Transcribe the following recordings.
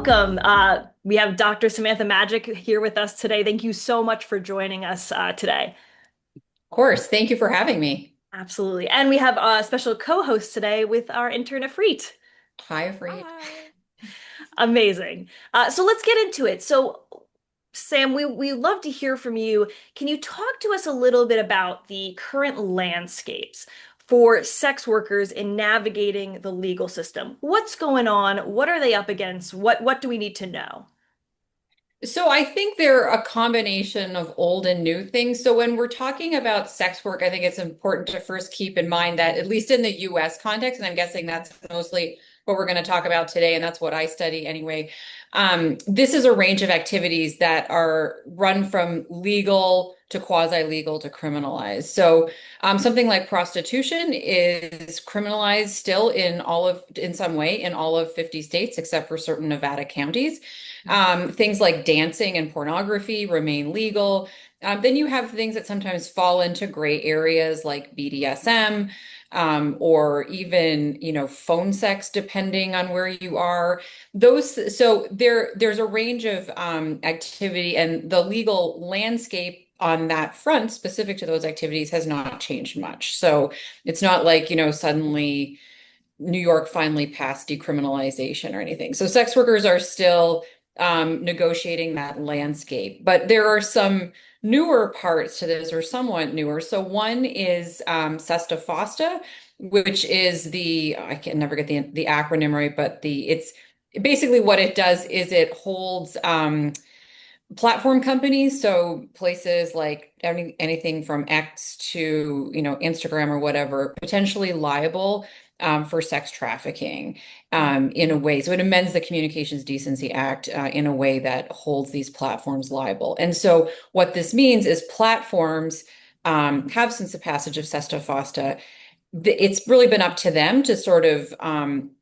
welcome. We have Dr. Samantha Majic here with us today. Thank you so much for joining us today. Of course. Thank you for having me. Absolutely. And we have a special co-host today with our intern Afreet. Hi, Afraid. Hi. Amazing. So let's get into it. So, Sam, we love to hear from you. Can you talk to us a little bit about the current landscapes for sex workers in navigating the legal system? What's going on? What are they up against? What do we need to know? So I think they're a combination of old and new things. So when we're talking about sex work, I think it's important to first keep in mind that at least in the US context, and I'm guessing that's mostly what we're going to talk about today, and that's what I study anyway. This is a range of activities that are run from legal to quasi-legal to criminalized. So something like prostitution is criminalized still in some way in all of 50 states, except for certain Nevada counties. Things like dancing and pornography remain legal. Then you have things that sometimes fall into gray areas like BDSM, or even, phone sex, depending on where you are. There's a range of activity, and the legal landscape on that front, specific to those activities, has not changed much. So it's not like, suddenly New York finally passed decriminalization or anything. So sex workers are still negotiating that landscape. But there are some newer parts to this, or somewhat newer. So one is SESTA FOSTA, which is I can never get the acronym right, but it's basically what it does is it holds platform companies, so places like anything from X to, Instagram or whatever, potentially liable for sex trafficking in a way. So it amends the Communications Decency Act in a way that holds these platforms liable. And so what this means is platforms have, since the passage of SESTA FOSTA, it's really been up to them to sort of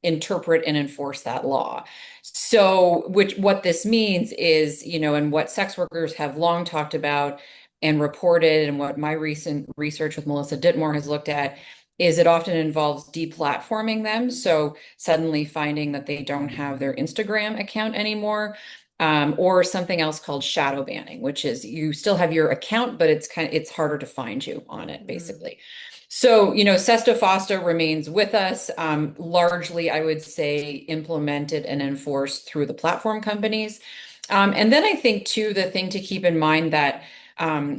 interpret and enforce that law. So, what this means is, and what sex workers have long talked about and reported, and what my recent research with Melissa Dittmore has looked at, is it often involves deplatforming them. So suddenly finding that they don't have their Instagram account anymore, or something else called shadow banning, which is you still have your account, but it's harder to find you on it, Mhm. basically. So, SESTA FOSTA remains with us, largely, I would say, implemented and enforced through the platform companies. And then I think, too, the thing to keep in mind that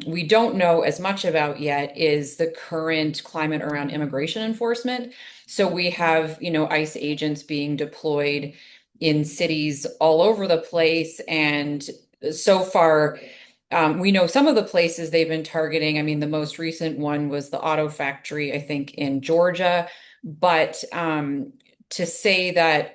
we don't know as much about yet is the current climate around immigration enforcement. So we have, ICE agents being deployed in cities all over the place. And so far, we know some of the places they've been targeting. I mean, the most recent one was the auto factory, I think, in Georgia. But to say that,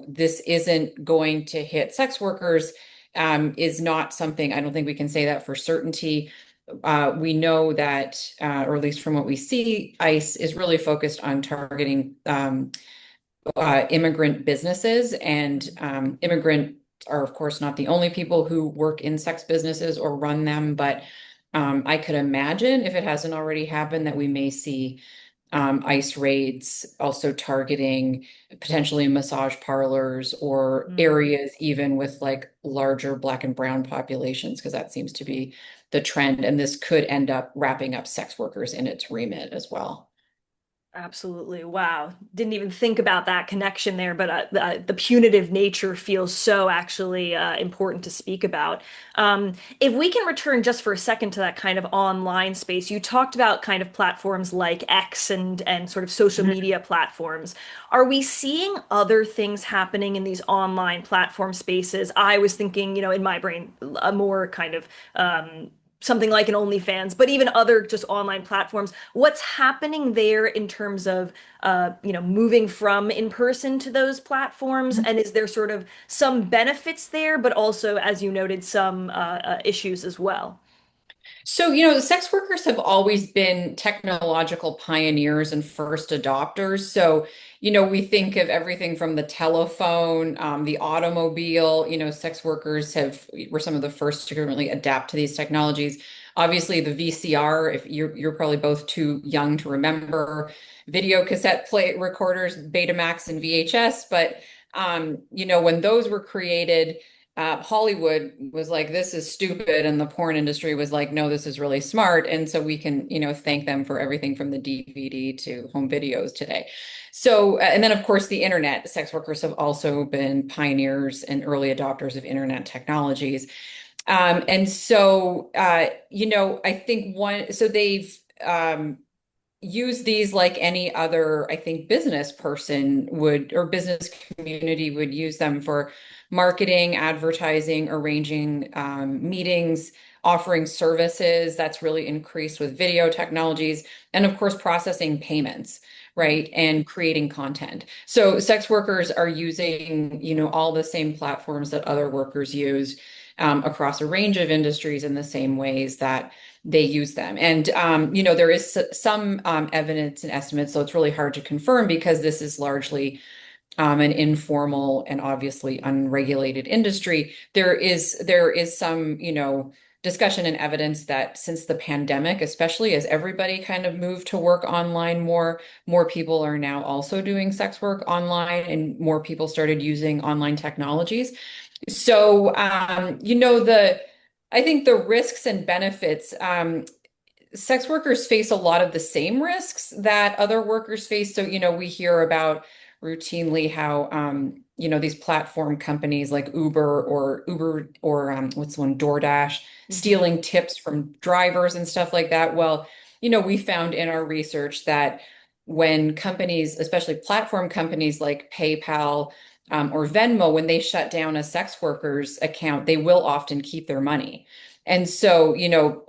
this isn't going to hit sex workers is not something, I don't think we can say that for certainty. We know that, or at least from what we see, ICE is really focused on targeting immigrant businesses, and immigrant are, of course, not the only people who work in sex businesses or run them, but I could imagine, if it hasn't already happened, that we may see ICE raids also targeting potentially massage parlors or Mm. areas even with like larger Black and brown populations, because that seems to be the trend. And this could end up wrapping up sex workers in its remit as well. Absolutely. Wow. Didn't even think about that connection there, but the punitive nature feels so actually important to speak about. If we can return just for a second to that kind of online space, you talked about kind of platforms like X and sort of social Mhm. media platforms. Are we seeing other things happening in these online platform spaces? I was thinking, in my brain, a more kind of something like an OnlyFans, but even other just online platforms. What's happening there in terms of moving from in person to those platforms? And is there sort of some benefits there, but also, as you noted, some issues as well? So, the sex workers have always been technological pioneers and first adopters. So, we think of everything from the telephone, the automobile. Sex workers were some of the first to really adapt to these technologies. Obviously, the VCR, if you're probably both too young to remember video cassette play recorders, Betamax and VHS, but When those were created, Hollywood was like, this is stupid. And the porn industry was like, no, this is really smart. And so we can, thank them for everything from the DVD to home videos today. So, and then of course, the internet, sex workers have also been pioneers and early adopters of internet technologies. And so, I think so they've, use these like any other, I think, business person would or business community would use them for marketing, advertising, arranging meetings, offering services. That's really increased with video technologies, and of course, processing payments, Mhm. right? And creating content. So sex workers are using, all the same platforms that other workers use across a range of industries in the same ways that they use them. And, there is some evidence and estimates, so it's really hard to confirm because this is largely an informal and obviously unregulated industry. There is some, discussion and evidence that since the pandemic, especially as everybody kind of moved to work online more people are now also doing sex work online and more people started using online technologies. So, I think the risks and benefits, sex workers face a lot of the same risks that other workers face. So, we hear about routinely how, these platform companies like Uber or what's the one, DoorDash, Mhm. stealing tips from drivers and stuff like that. Well, we found in our research that when companies, especially platform companies like PayPal, or Venmo, when they shut down a sex worker's account, they will often keep their money. And so,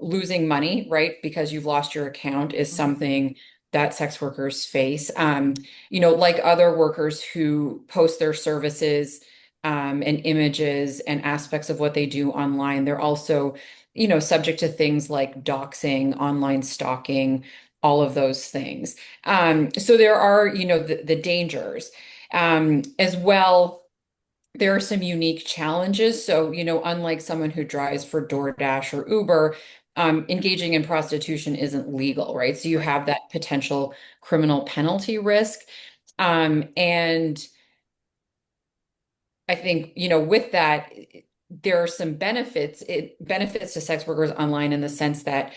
losing money, right, because you've lost your account is Mhm. something that sex workers face. Like other workers who post their services, and images and aspects of what they do online, they're also, subject to things like doxing, online stalking, all of those things. So there are, the dangers. As well, there are some unique challenges. So, unlike someone who drives for DoorDash or Uber, engaging in prostitution isn't legal, right? So you Right. have that potential criminal penalty risk. And I think, with that, there are some benefits. It benefits to sex workers online in the sense that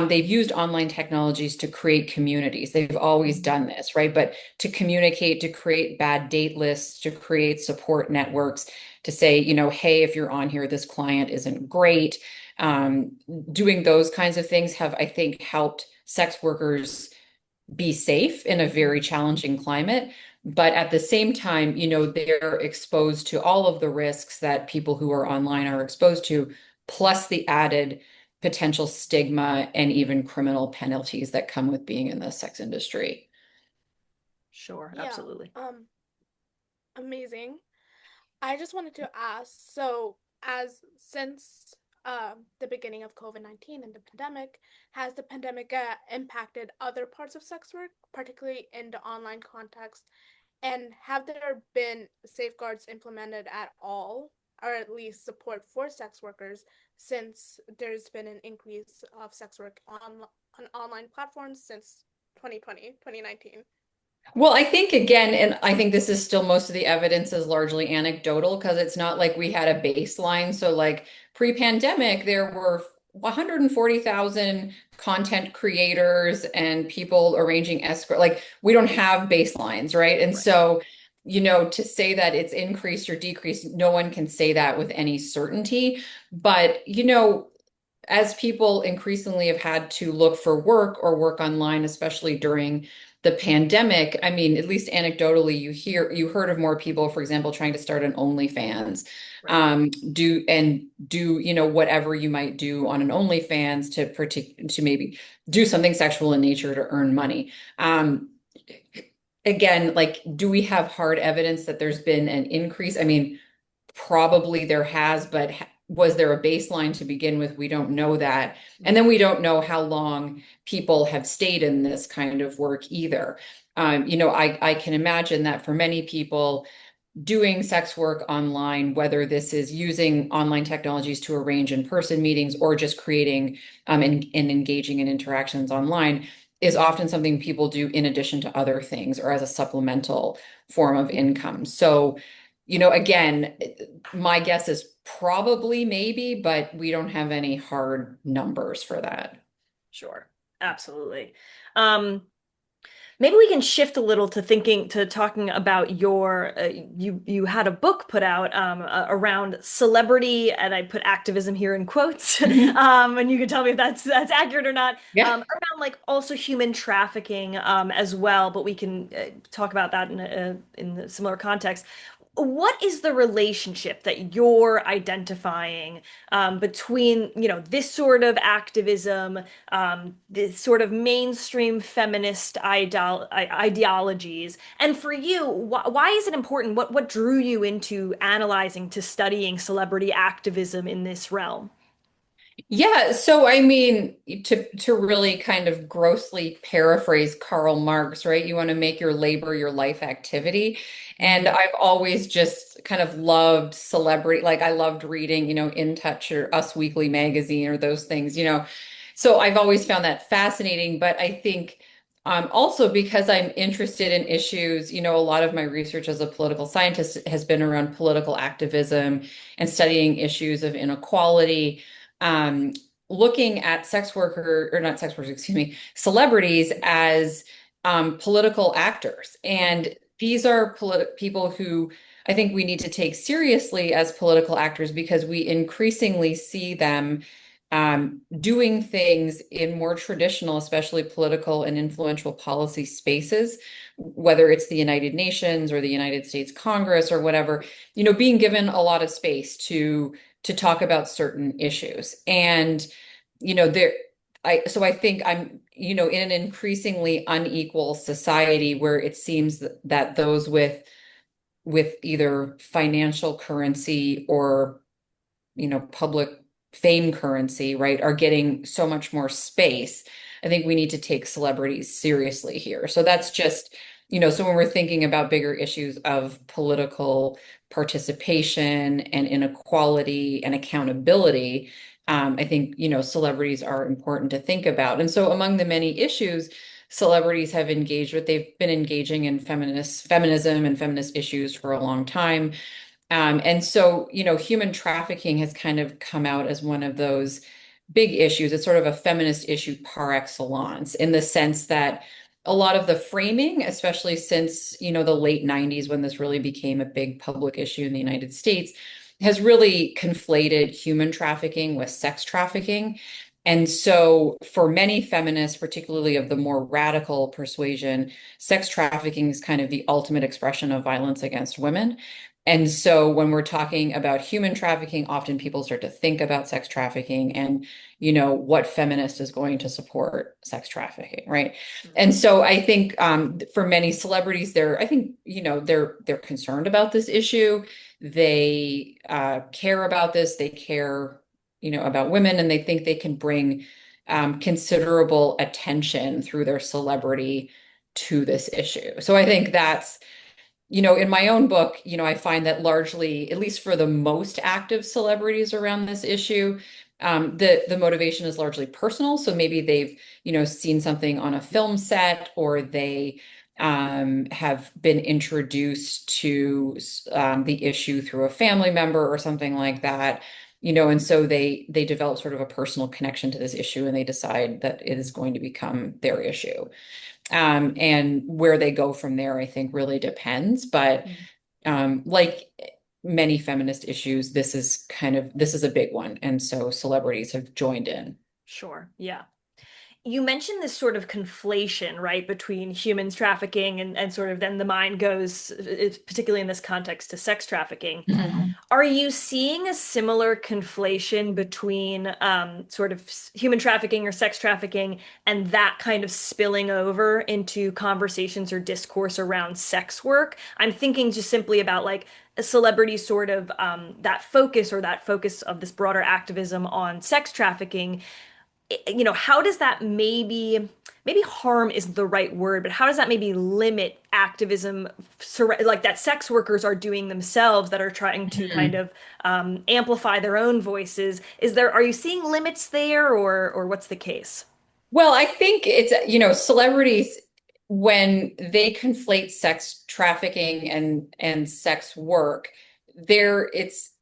they've used online technologies to create communities. They've always Mhm. done this, right? But to communicate, to create bad date lists, to create support networks, to say, hey, if you're on here, this client isn't great. Um, Doing those kinds of things have, I think, helped sex workers be safe in a very challenging climate. But at the same time, they're exposed to all of the risks that people who are online are exposed to, plus the added potential stigma and even criminal penalties that come with being in the sex industry. Sure, Yeah, absolutely. amazing. I just wanted to ask, so as since the beginning of COVID-19 and the pandemic, has the pandemic impacted other parts of sex work, particularly in the online context? And have there been safeguards implemented at all, or at least support for sex workers, since there's been an increase of sex work on online platforms since 2020, 2019? Well, I think again, and I think this is still most of the evidence is largely anecdotal because it's not like we had a baseline. So, like pre-pandemic, there were 140,000 content creators and people arranging escort. Like we don't have baselines, right? And Right. so, to say that it's increased or decreased, no one can say that with any certainty. But, as people increasingly have had to look for work or work online, especially during the pandemic, I mean, at least anecdotally, you heard of more people, for example, trying to start an OnlyFans, Right. do whatever you might do on an OnlyFans to maybe do something sexual in nature to earn money. Again, like, do we have hard evidence that there's been an increase? I mean, probably there has, but was there a baseline to begin with? We don't know that. And then Mhm. we don't know how long people have stayed in this kind of work either. I can imagine that for many people doing sex work online, whether this is using online technologies to arrange in-person meetings or just creating and engaging in interactions online, is often something people do in addition to other things or as a supplemental form of income. So, again, my guess is probably maybe, but we don't have any hard numbers for that. Sure, absolutely. Um, Maybe we can shift a little to talking about your you had a book put out around celebrity, and I put activism here in quotes, Mhm. and you can tell me if that's accurate or not. Yeah. Around like also human trafficking as well, but we can talk about that in a similar context. What is the relationship that you're identifying between, this sort of activism, this sort of mainstream feminist ideologies, and for you, why is it important? What drew you into analyzing to studying celebrity activism in this realm? Yeah, so I mean, to really kind of grossly paraphrase Karl Marx, right? You want to make your labor your life activity. And Mhm. I've always just kind of loved celebrity, like I loved reading, In Touch or Us Weekly magazine or those things. So I've always found that fascinating, but I think also because I'm interested in issues, a lot of my research as a political scientist has been around political activism and studying issues of inequality, um, looking at sex worker or not sex workers, excuse me, celebrities as political actors. And these are people who I think we need to take seriously as political actors because we increasingly see them doing things in more traditional, especially political and influential policy spaces, whether it's the United Nations or the United States Congress or whatever, being given a lot of space to talk about certain issues. And, there, I think I'm, in an increasingly unequal society where it seems that those with either financial currency or, public fame currency, right, are getting so much more space. I think we need to take celebrities seriously here. So that's just, so when we're thinking about bigger issues of political participation and inequality and accountability, I think, celebrities are important to think about. And so among the many issues celebrities have engaged with, they've been engaging in feminism and feminist issues for a long time. And so, human trafficking has kind of come out as one of those big issues. It's sort of a feminist issue par excellence in the sense that a lot of the framing, especially since, the late 90s when this really became a big public issue in the United States, has really conflated human trafficking with sex trafficking. And so, for many feminists, particularly of the more radical persuasion, sex trafficking is kind of the ultimate expression of violence against women. And so when we're talking about human trafficking, often people start to think about sex trafficking and, what feminist is going to support sex trafficking, right? And so I think for many celebrities, I think, they're concerned about this issue. They care about this. They care, about women, and they think they can bring considerable attention through their celebrity to this issue. So I think that's in my own book, I find that largely, at least for the most active celebrities around this issue, the motivation is largely personal. So maybe they've, seen something on a film set, or they have been introduced to the issue through a family member or something like that. And so they develop sort of a personal connection to this issue, and they decide that it is going to become their issue. And where they go from there, I think really depends. But Mhm. like many feminist issues, this is a big one. And so celebrities have joined in. Sure. Yeah. You mentioned this sort of conflation, right, between humans trafficking and sort of then the mind goes, particularly in this context, to sex trafficking. Mhm. Are you seeing a similar conflation between sort of human trafficking or sex trafficking and that kind of spilling over into conversations or discourse around sex work? I'm thinking just simply about like a celebrity sort of that focus of this broader activism on sex trafficking. How does that maybe harm isn't the right word, but how does that maybe limit activism like that sex workers are doing themselves that are trying to kind Mhm. of amplify their own voices? Are you seeing limits there or what's the case? Well, I think it's, celebrities. when they conflate sex trafficking and sex work,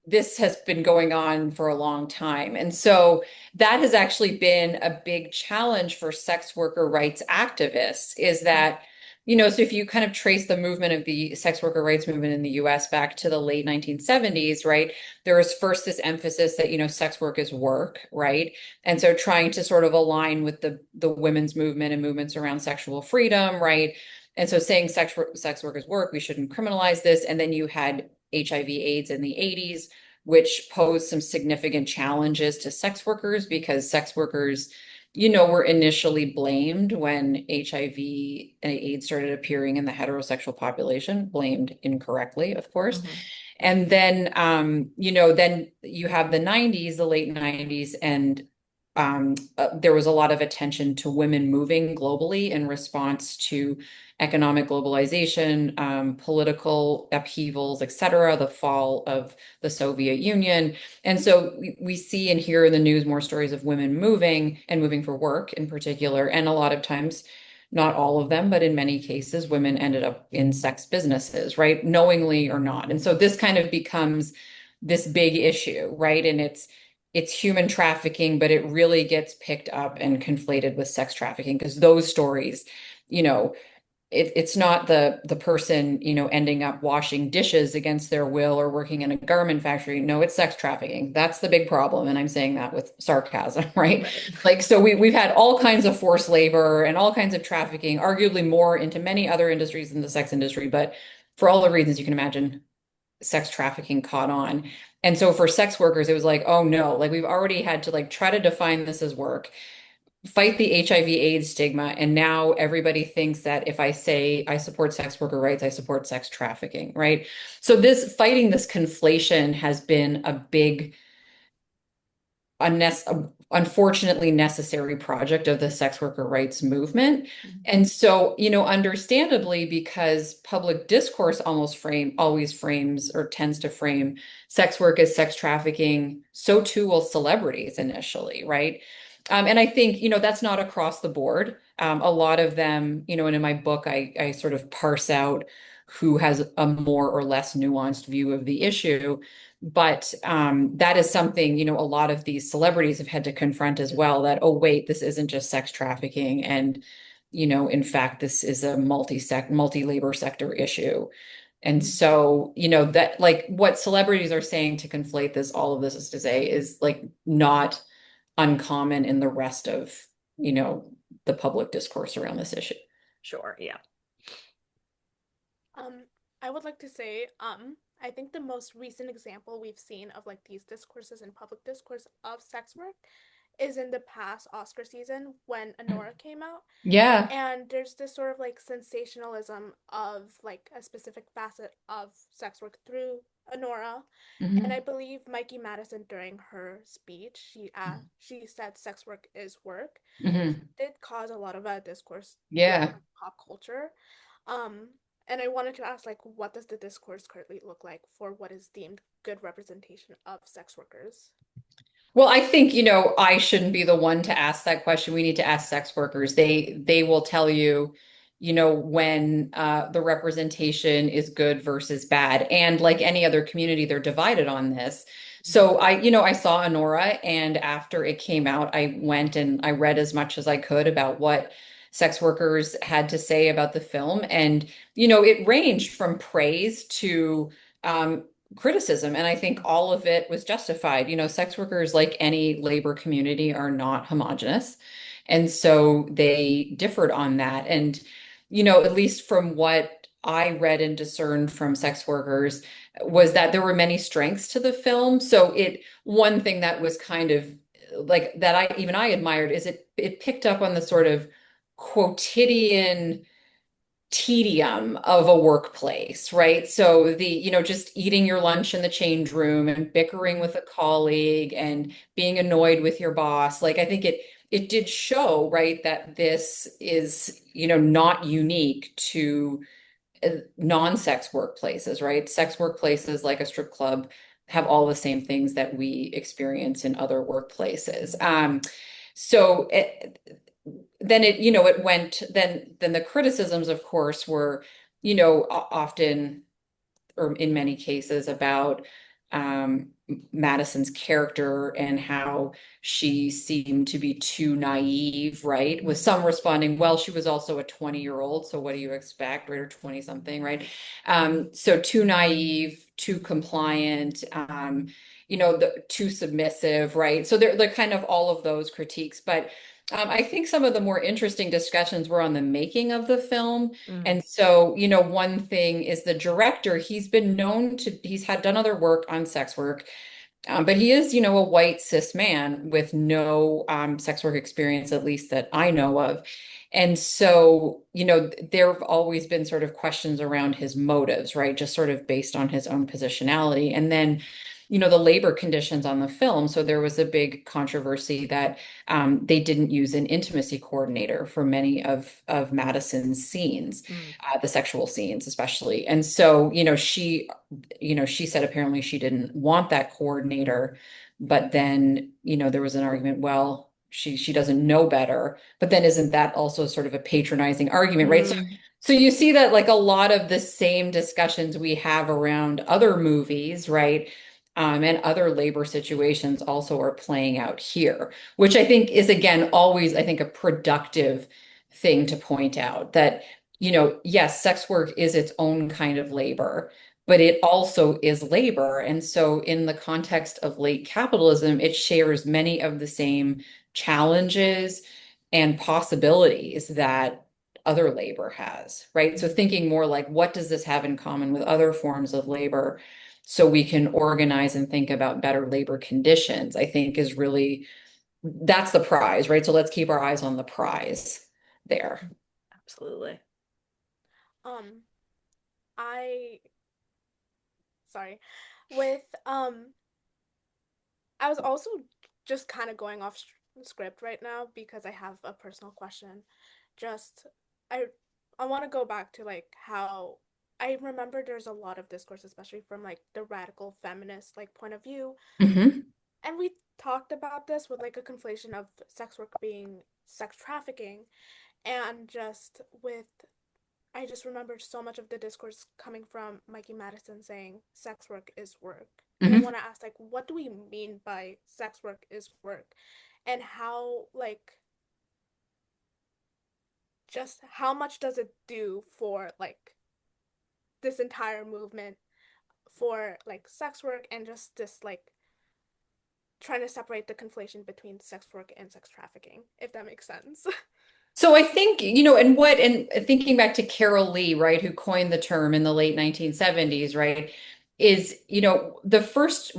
this has been going on for a long time. And so that has actually been a big challenge for sex worker rights activists is that, so if you kind of trace the movement of the sex worker rights movement in the US back to the late 1970s, right? There was first this emphasis that, sex work is work, right? And so trying to sort of align with the women's movement and movements around sexual freedom, right? And so saying sex work is work, we shouldn't criminalize this. And then you had HIV AIDS in the 80s, which posed some significant challenges to sex workers because sex workers, were initially blamed when HIV and AIDS started appearing in the heterosexual population, blamed incorrectly, of course. Mhm. And then, then you have the 90s, the late 90s, and there was a lot of attention to women moving globally in response to economic globalization, political upheavals, et cetera, the fall of the Soviet Union. And so we see and hear in the news more stories of women moving and moving for work in particular. And a lot of times, not all of them, but in many cases, women ended up in sex businesses, right? Knowingly or not. And so this kind of becomes this big issue, right? And it's human trafficking, but it really gets picked up and conflated with sex trafficking because those stories, you know, it's not the person, ending up washing dishes against their will or working in a garment factory. No, it's sex trafficking. That's the big problem. And I'm saying that with sarcasm, right? Right. Like, so we've had all kinds of forced labor and all kinds of trafficking, arguably more into many other industries than the sex industry. But for all the reasons you can imagine, sex trafficking caught on. And so for sex workers, it was like, oh no, like we've already had to like try to define this as work, fight the HIV AIDS stigma. And now everybody thinks that if I say I support sex worker rights, I support sex trafficking, right? So this fighting this conflation has been a big unfortunately necessary project of the sex worker rights movement. Mhm. And so, understandably, because public discourse always frames or tends to frame sex work as sex trafficking, so too will celebrities initially, right? And I think, that's not across the board. A lot of them, and in my book, I sort of parse out who has a more or less nuanced view of the issue. But that is something, a lot of these celebrities have had to confront as well, that, oh, wait, this isn't just sex trafficking. And, in fact, this is a multi-labor sector issue. And so, that like what celebrities are saying to conflate this, all of this is to say is like not uncommon in the rest of, you know, the public discourse around this issue. Sure. Yeah. Um, I would like to say, I think the most recent example we've seen of like these discourses and public discourse of sex work is in the past Oscar season when Anora came out. Yeah. And there's this sort of like sensationalism of like a specific facet of sex work through Honora. And I Hmm. believe Mikey Madison during her speech, she said sex work is work, which Hmm. did cause a lot of discourse throughout Yeah. like, pop culture. Um, and I wanted to ask like what does the discourse currently look like for what is deemed good representation of sex workers? Well, I think, I shouldn't be the one to ask that question. We need to ask sex workers. They will tell you, when the representation is good versus bad. And like any other community, they're divided on this. So I saw Honora, and after it came out, I went and I read as much as I could about what sex workers had to say about the film. And, it ranged from praise to um, criticism. And I think all of it was justified. Sex workers, like any labor community, are not homogenous. And so they differed on that. And, at least from what I read and discerned from sex workers, was that there were many strengths to the film. So one thing that was kind of like that I admired is it picked up on the sort of quotidian tedium of a workplace, right? So just eating your lunch in the change room and bickering with a colleague and being annoyed with your boss. Like I think it did show, right, that this is, not unique to non-sex workplaces, right? Sex workplaces like a strip club have all the same things that we experience in other workplaces. So then it, it went, then the criticisms, of course, were, often, or in many cases, about Madison's character and how she seemed to be too naive, right? With some responding, well, she was also a 20-year-old, so what do you expect, right? Or 20 something, right? So too naive, too compliant, too submissive, right? So they're kind of all of those critiques. But I think some of the more interesting discussions were on the making of the film. Mm. And so, one thing is the director, he's had done other work on sex work, but he is, a white cis man with no sex work experience, at least that I know of. And so, there have always been sort of questions around his motives, right? Just sort of based on his own positionality. And then, the labor conditions on the film. So there was a big controversy that they didn't use an intimacy coordinator for many of Madison's scenes, Mm. the sexual scenes especially. And so, she said apparently she didn't want that coordinator, but then, there was an argument, well, she doesn't know better, but then isn't that also sort of a patronizing argument, right? So Mm. so you see that like a lot of the same discussions we have around other movies, right? And other labor situations also are playing out here, which I think is again always, I think, a productive thing to point out that, yes, sex work is its own kind of labor, but it also is labor. And so in the context of late capitalism, it shares many of the same challenges and possibilities that other labor has, right? So thinking more like, what does this have in common with other forms of labor so we can organize and think about better labor conditions, I think is really, that's the prize, right? So let's keep our eyes on the prize there. Absolutely. Um, I sorry. With I was also just kind of going off script right now because I have a personal question. Just I I want to go back to like how I remember there's a lot of discourse, especially from like the radical feminist like point of view, Hmm. and we talked about this with like a conflation of sex work being sex trafficking, and just with I just remembered so much of the discourse coming from Mikey Madison saying sex work is work. And I Hmm. want to ask, like, what do we mean by sex work is work? And how, like, just how much does it do for, like, this entire movement for, like, sex work and just this, like, trying to separate the conflation between sex work and sex trafficking, if that makes sense. So I think, and thinking back to Carol Lee, right, who coined the term in the late 1970s, right, is, the first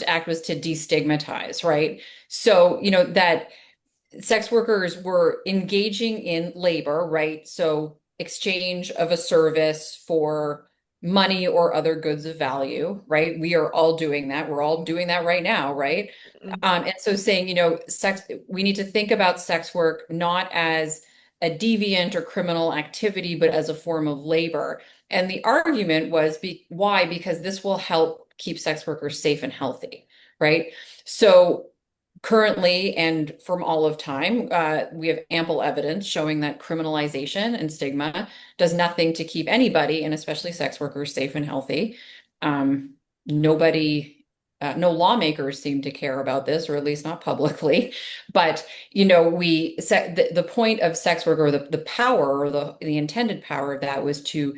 act was to destigmatize, right? So, that sex workers were engaging in labor, right? So exchange of a service for money or other goods of value, right? We are all doing that. We're all doing that right now, right? Hmm. And so saying, we need to think about sex work not as a deviant or criminal activity, but as a form of labor. And the argument was why? Because this will help keep sex workers safe and healthy, right? So currently and from all of time, we have ample evidence showing that criminalization and stigma does nothing to keep anybody, and especially sex workers, safe and healthy. Nobody, no lawmakers seem to care about this, or at least not publicly. But the point of sex work, or the power, or the intended power of that, was to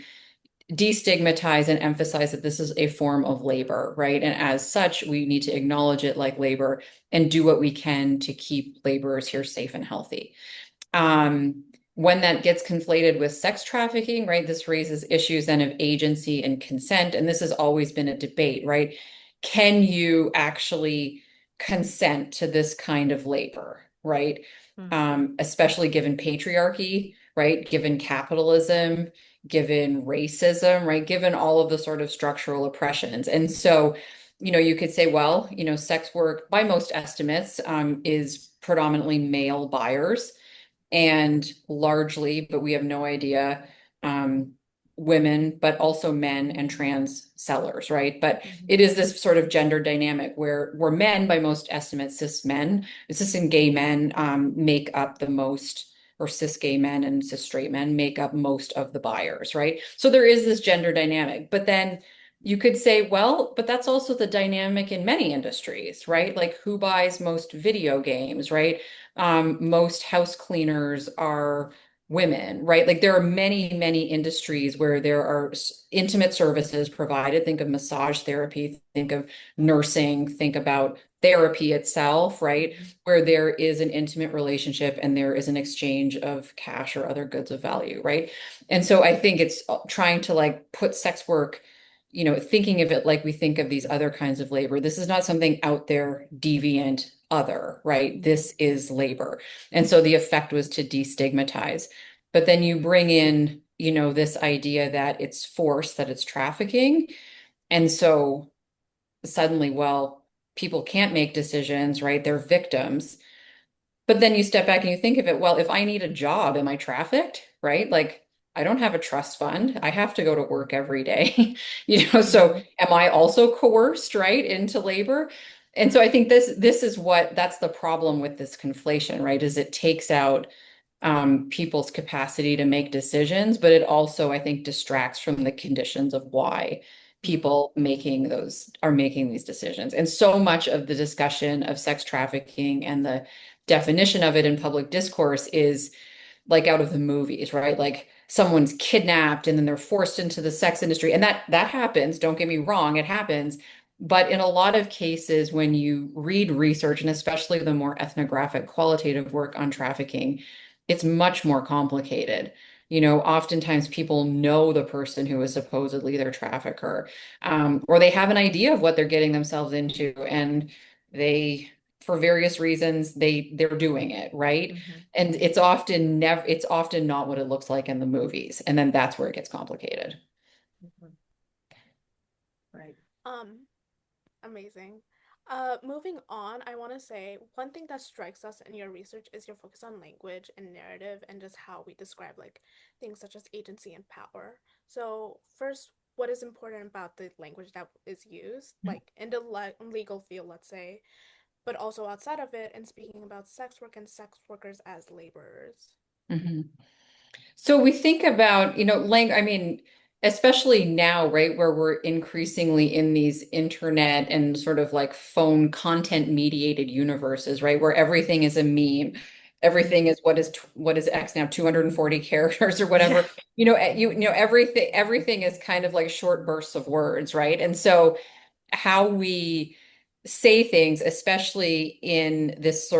destigmatize and emphasize that this is a form of labor, right? And as such, we need to acknowledge it like labor and do what we can to keep laborers here safe and healthy. Um, when that gets conflated with sex trafficking, right, this raises issues then of agency and consent. And this has always been a debate, right? Can you actually consent to this kind of labor, right? Especially given patriarchy, right? Given capitalism, given racism, right? Given all of the sort of structural oppressions. And so, you could say, well, sex work, by most estimates, is predominantly male buyers and largely, but we have no idea, um, women, but also men and trans sellers, right? But Hmm. it is this sort of gender dynamic where men, by most estimates, cis and gay men, make up the most or cis gay men and cis straight men make up most of the buyers, right? So there is this gender dynamic. But then you could say, well, but that's also the dynamic in many industries, right? Like who buys most video games, right? Most house cleaners are women, right? Like there are many, many industries where there are intimate services provided. Think of massage therapy, think of nursing, think about therapy itself, right? Where there is an intimate relationship and there is an exchange of cash or other goods of value, right? And so I think it's trying to like put sex work, thinking of it like we think of these other kinds of labor. This is not something out there, deviant, other, right? This is labor. And so the effect was to destigmatize. But then you bring in, this idea that it's force, that it's trafficking. And so suddenly, well, people can't make decisions, right? They're victims. But then you step back and you think of it, well, if I need a job, am I trafficked? Right? Like, I don't have a trust fund. I have to go to work every day. So Mhm. am I also coerced, right, into labor? And so I think this is that's the problem with this conflation, right? Is it takes out people's capacity to make decisions, but it also, I think, distracts from the conditions of why people are making these decisions. And so much of the discussion of sex trafficking and the definition of it in public discourse is like out of the movies, right? Like someone's kidnapped and then they're forced into the sex industry. And that happens, don't get me wrong, it happens. But in a lot of cases, when you read research, and especially the more ethnographic, qualitative work on trafficking, it's much more complicated. Oftentimes people know the person who is supposedly their trafficker, or they have an idea of what they're getting themselves into, and they, for various reasons, they're doing it, right? Mhm. And it's often not what it looks like in the movies. And then that's where it gets complicated. Mhm. Right. Um, Amazing. Moving on, I want to say one thing that strikes us in your research is your focus on language and narrative and just how we describe like things such as agency and power. So, first, what is important about the language that is used, like in the legal field, let's say, but also outside of it, and speaking about sex work and sex workers as laborers. Mhm. So we think about, I mean, especially now, right, where we're increasingly in these internet and sort of like phone content mediated universes, right, where everything is a meme. Everything is what is X now, 240 characters or Yeah. whatever. Everything is kind of like short bursts of words, right? And so how we say things, especially in this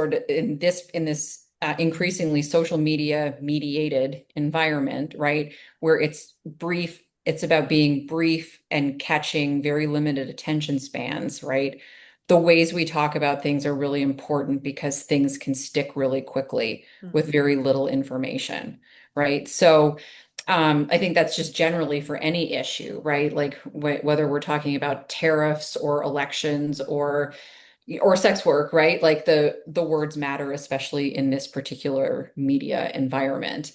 increasingly social media mediated environment, right? Where it's brief, it's about being brief and catching very limited attention spans, right? The ways we talk about things are really important because things can stick really quickly with Mhm. very little information, right? So I think that's just generally for any issue, right? Like whether we're talking about tariffs or elections or sex work, right? Like the words matter, especially in this particular media environment.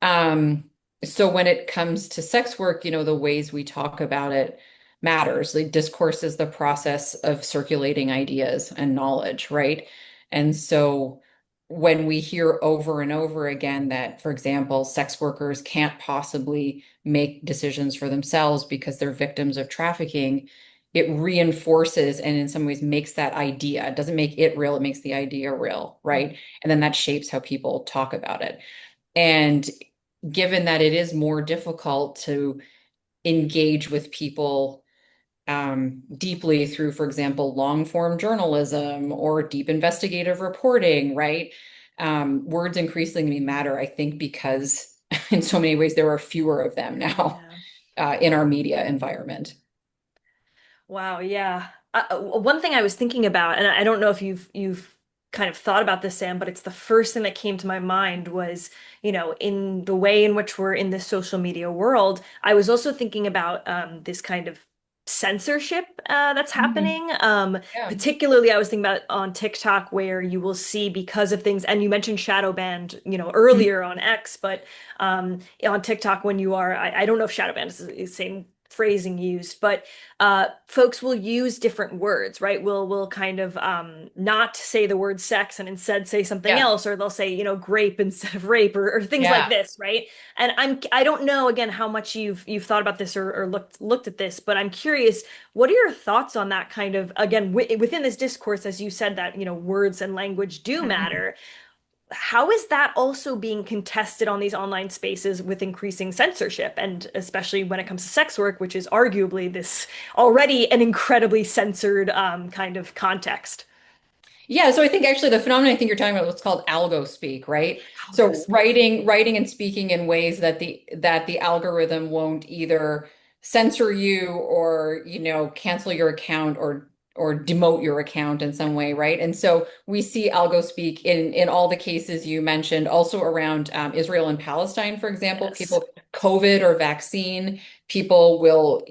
Um, so when it comes to sex work, the ways we talk about it matters. Like discourse is the process of circulating ideas and knowledge, right? And so when we hear over and over again that, for example, sex workers can't possibly make decisions for themselves because they're victims of trafficking, it reinforces and in some ways makes that idea. It doesn't make it real, it makes the idea real, right? Mhm. And then that shapes how people talk about it. And given that it is more difficult to engage with people deeply through, for example, long form journalism or deep investigative reporting, right? Words increasingly matter, I think, because in so many ways there are fewer of them now Yeah. in our media environment. Wow, yeah. One thing I was thinking about, and I don't know if you've kind of thought about this, Sam, but it's the first thing that came to my mind was, in the way in which we're in this social media world, I was also thinking about this kind of censorship that's Mhm. happening. Yeah. Particularly, I was thinking about on TikTok, where you will see because of things, and you mentioned shadow banned, Mhm. earlier on X, but on TikTok when you are, I don't know if shadow banned is the same phrasing used, but folks will use different words, right? Will kind of not say the word sex and instead say something Yeah. else, or they'll say, grape instead of rape, or things like Yeah. this, right? And I don't know again how much you've thought about this, or looked at this, but I'm curious, what are your thoughts on that kind of, again, within this discourse, as you said, that words and language do Mhm. matter. How is that also being contested on these online spaces with increasing censorship, and especially when it comes to sex work, which is arguably this already an incredibly censored kind of context? Yeah, so I think actually the phenomenon I think you're talking about what's called algo speak, right? Algo So speak. writing and speaking in ways that the algorithm won't either censor you or, cancel your account or demote your account in some way, right? And so we see algo speak in all the cases you mentioned, also around Israel and Palestine, for example, Yes. people COVID or vaccine, people will,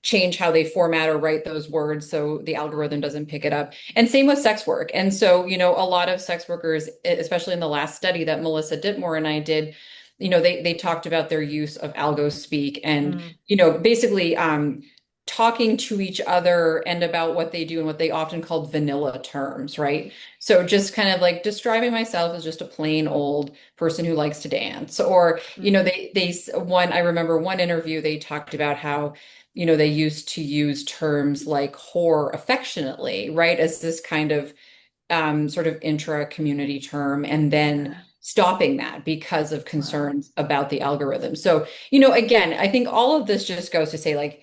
change how they format or write those words so the algorithm doesn't pick it up. And same with sex work. And so, a lot of sex workers, especially in the last study that Melissa Ditmore and I did, they talked about their use of algo speak and, Mm, basically talking to each other and about what they do and what they often called vanilla terms, right? So just kind of like describing myself as just a plain old person who likes to dance. Or, mm, I remember one interview, they talked about how they used to use terms like whore affectionately, right, as this kind of sort of intra-community term, and then yeah. stopping that because of Wow. concerns about the algorithm. So, again, I think all of this just goes to say, like,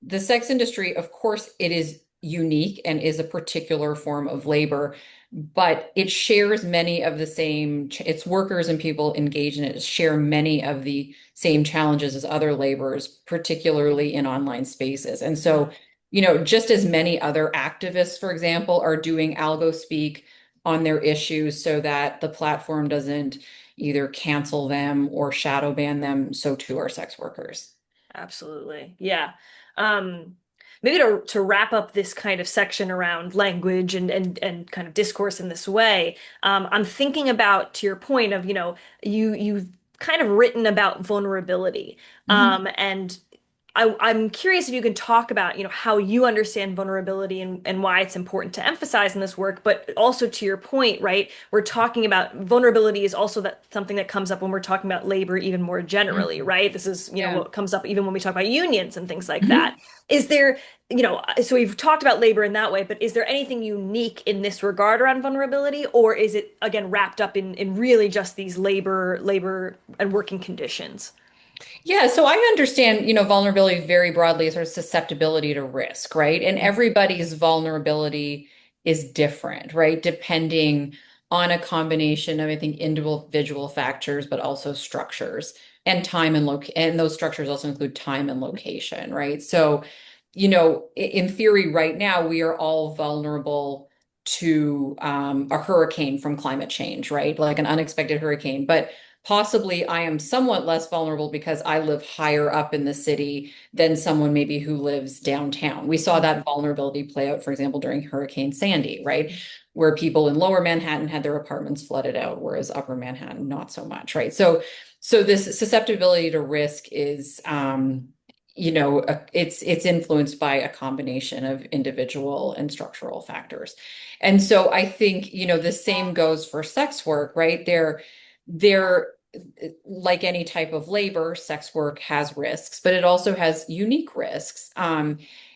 the sex industry, of course, it is unique and is a particular form of labor, but it shares many of the same, its workers and people engaged in it share many of the same challenges as other laborers, particularly in online spaces. And so, Yeah. just as many other activists, for example, are doing algo speak on their issues so that the platform doesn't either cancel them or shadow ban them, so too are sex workers. Absolutely. Yeah. Um, Maybe to wrap up this kind of section around language and kind of discourse in this way, I'm thinking about, to your point of, you've kind of written about vulnerability. Mhm. And I'm curious if you can talk about, how you understand vulnerability and why it's important to emphasize in this work, but also to your point, right? We're talking about vulnerability is also that something that comes up when we're talking about labor even more generally, Mhm. right? This is, Yeah. what comes up even when we talk about unions and things like that. Mhm. Is there, so we've talked about labor in that way, but is there anything unique in this regard around vulnerability, or is it again wrapped up in really just these labor and working conditions? Yeah, so I understand, vulnerability very broadly as sort of susceptibility to risk, right? And Mhm. everybody's vulnerability is different, right? Depending on a combination of, I think, individual factors, but also structures and time and and those structures also include time and location, right? So, in theory, right now, we are all vulnerable to a hurricane from climate change, right? Like an unexpected hurricane. But possibly I am somewhat less vulnerable because I live higher up in the city than someone maybe who lives downtown. We saw Mhm. that vulnerability play out, for example, during Hurricane Sandy, right? Where people in lower Manhattan had their apartments flooded out, whereas upper Manhattan, not so much, right? So this susceptibility to risk is, it's influenced by a combination of individual and structural factors. And so I think, the same goes for sex work, right? There, like any type of labor, sex work has risks, but it also has unique risks.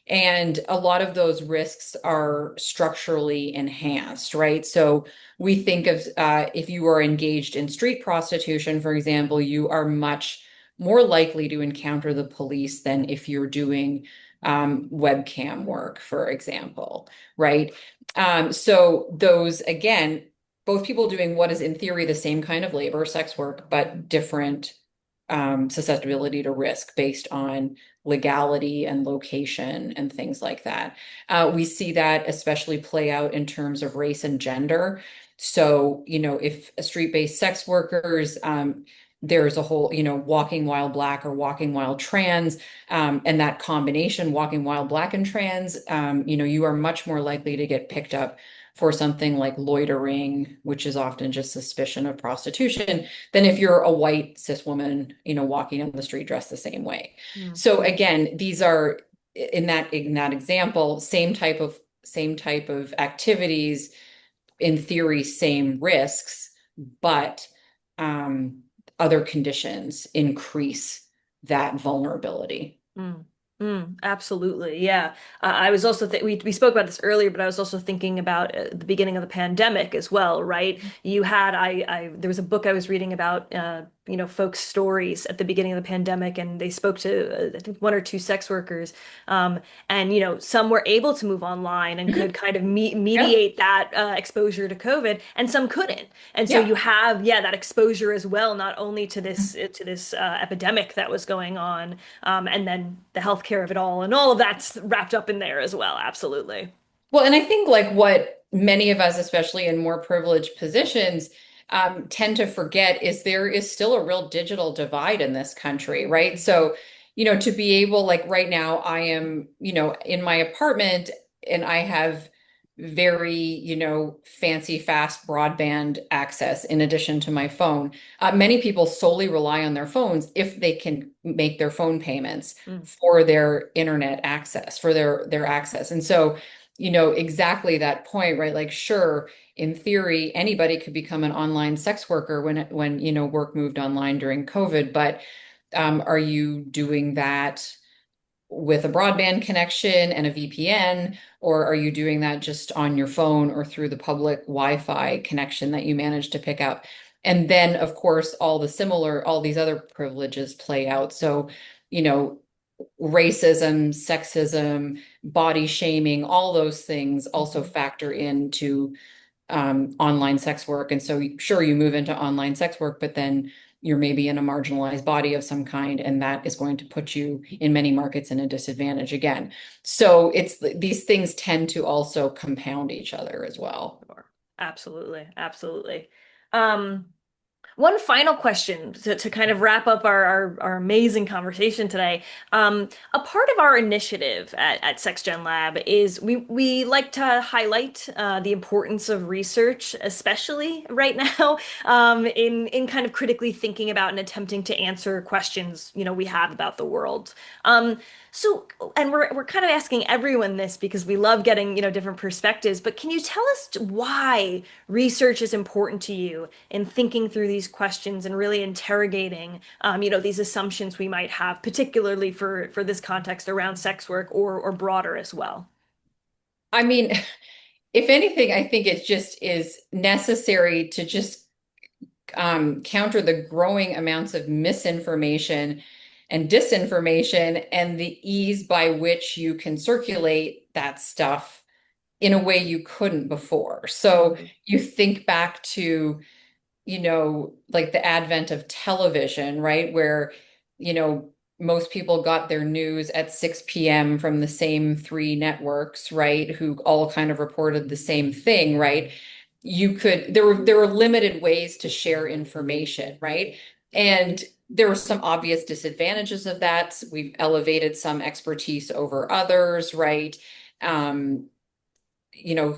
And a lot of those risks are structurally enhanced, right? So we think of if you are engaged in street prostitution, for example, you are much more likely to encounter the police than if you're doing webcam work, for example, right? So those, again, both people doing what is in theory the same kind of labor, sex work, but different susceptibility to risk based on legality and location and things like that. We see that especially play out in terms of race and gender. So, if a street-based sex workers, there's a whole, walking while black or walking while trans, and that combination, walking while black and trans, you are much more likely to get picked up for something like loitering, which is often just suspicion of prostitution, than if you're a white cis woman, walking down the street dressed the same way. Mm, So again, these are in that example, same type of activities, in theory, same risks, but um, other conditions increase that vulnerability. mm, absolutely. Yeah. I was also we spoke about this earlier, but I was also thinking about the beginning of the pandemic as well, right? You had I there was a book I was reading about folks' stories at the beginning of the pandemic, and they spoke to I think one or two sex workers, um, and some were able to move online and Mhm. could kind of Yeah, mediate that exposure to COVID, and some couldn't. And so yeah. you have, yeah, that exposure as well, not only to this epidemic that was going on, and then the healthcare of it all, and all of that's wrapped up in there as well. Absolutely. Well, and I think like what many of us, especially in more privileged positions, tend to forget is there is still a real digital divide in this country, right? So, to be able, like right now, I am, in my apartment and I have very, fancy, fast broadband access in addition to my phone. Many people solely rely on their phones if they can make their phone payments Mm, for their internet access, for their access. And so, exactly that point, right? Like, sure, in theory, anybody could become an online sex worker when work moved online during COVID, but are you doing that with a broadband connection and a VPN, or are you doing that just on your phone or through the public Wi-Fi connection that you managed to pick up? And then, of course, all these other privileges play out. So, you know, racism, sexism, body shaming, all those things also mhm. factor into online sex work. And so, sure, you move into online sex work, but then you're maybe in a marginalized body of some kind, and that is going to put you in many markets in a disadvantage again. So these things tend to also compound each other as well. Sure. Absolutely. Absolutely. Um, One final question to kind of wrap up our amazing conversation today. A part of our initiative at SexGen Lab is we like to highlight the importance of research, especially right now, in kind of critically thinking about and attempting to answer questions we have about the world. Um, so, and we're kind of asking everyone this because we love getting different perspectives. But can you tell us why research is important to you in thinking through these questions and really interrogating, these assumptions we might have, particularly for this context around sex work or broader as well? I mean, if anything, I think it just is necessary to just counter the growing amounts of misinformation and disinformation and the ease by which you can circulate that stuff in a way you couldn't before. So Mhm. you think back to, like the advent of television, right? Where, you know, most people got their news at 6 p.m. from the same three networks, right? Who all kind of reported the same thing, right? There were limited ways to share information, right? And there were some obvious disadvantages of that. We've elevated some expertise over others, right? Um,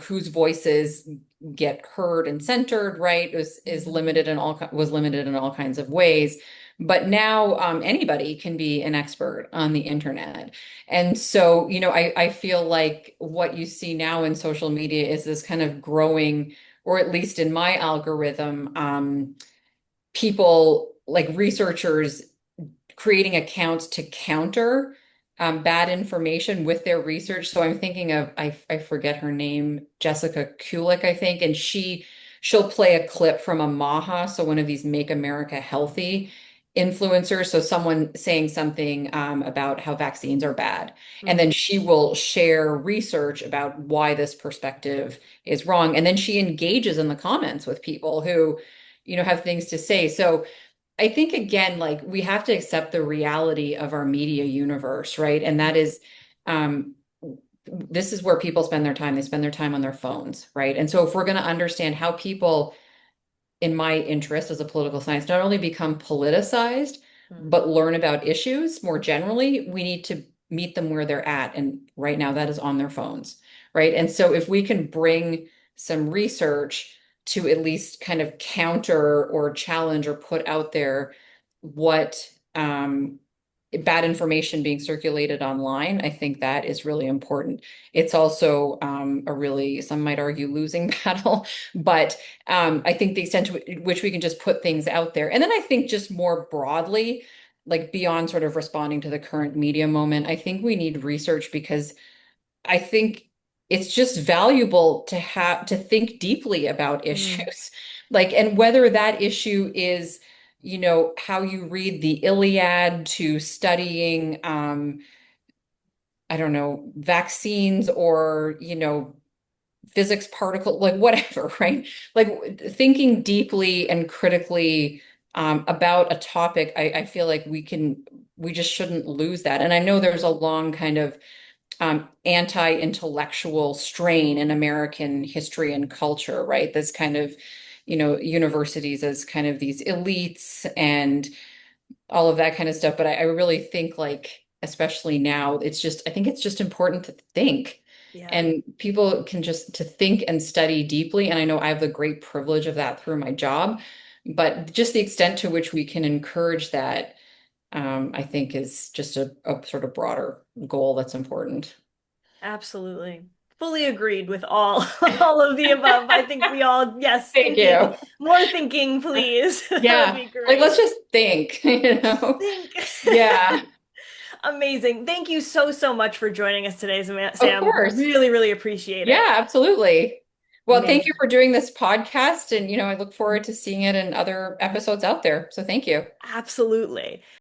whose voices get heard and centered, right, is limited in all was limited in all kinds of ways. But now anybody can be an expert on the internet. And so, I feel like what you see now in social media is this kind of growing, or at least in my algorithm, people like researchers creating accounts to counter bad information with their research. So I'm thinking of I forget her name, Jessica Kulik, I think, and she'll play a clip from a MAHA, so one of these Make America Healthy influencers. So someone saying something about how vaccines are bad, and Mm, then she will share research about why this perspective is wrong, and then she engages in the comments with people who, have things to say. So I think again, like we have to accept the reality of our media universe, right? And that is, um, this is where people spend their time. They spend their time on their phones, right? And so if we're going to understand how people, in my interest as a political science, not only become politicized, mm, but learn about issues more generally, we need to meet them where they're at. And right now that is on their phones, right? And so if we can bring some research to at least kind of counter or challenge or put out there what bad information being circulated online. I think that is really important. It's also a really, some might argue, losing battle, but I think the extent to which we can just put things out there. And then I think just more broadly, like beyond sort of responding to the current media moment, I think we need research because I think it's just valuable to have to think deeply about Mm, issues. Like, and whether that issue is, how you read the Iliad to studying, I don't know, vaccines or, physics particle, like whatever, right? Like thinking deeply and critically about a topic, I feel like we just shouldn't lose that. And I know there's a long kind of anti-intellectual strain in American history and culture, right? This kind of, universities as kind of these elites and all of that kind of stuff. But I really think like, especially now, I think it's just important to think. yeah. And people can just to think and study deeply. And I know I have the great privilege of that through my job, but just the extent to which we can encourage that, I think is just a sort of broader goal that's important. Absolutely. Fully agreed with all all of the above. I think we all, yes, Thank thinking, you. more thinking, please. That would Yeah, be like let's great. just think, Just think. Yeah, Amazing. Thank you so, so much for joining us today, of Sam. course. Really, really appreciate it. Yeah, absolutely. Well, thank you Amazing. for doing this podcast, and I look forward to seeing it in other episodes out there. So thank you. Absolutely.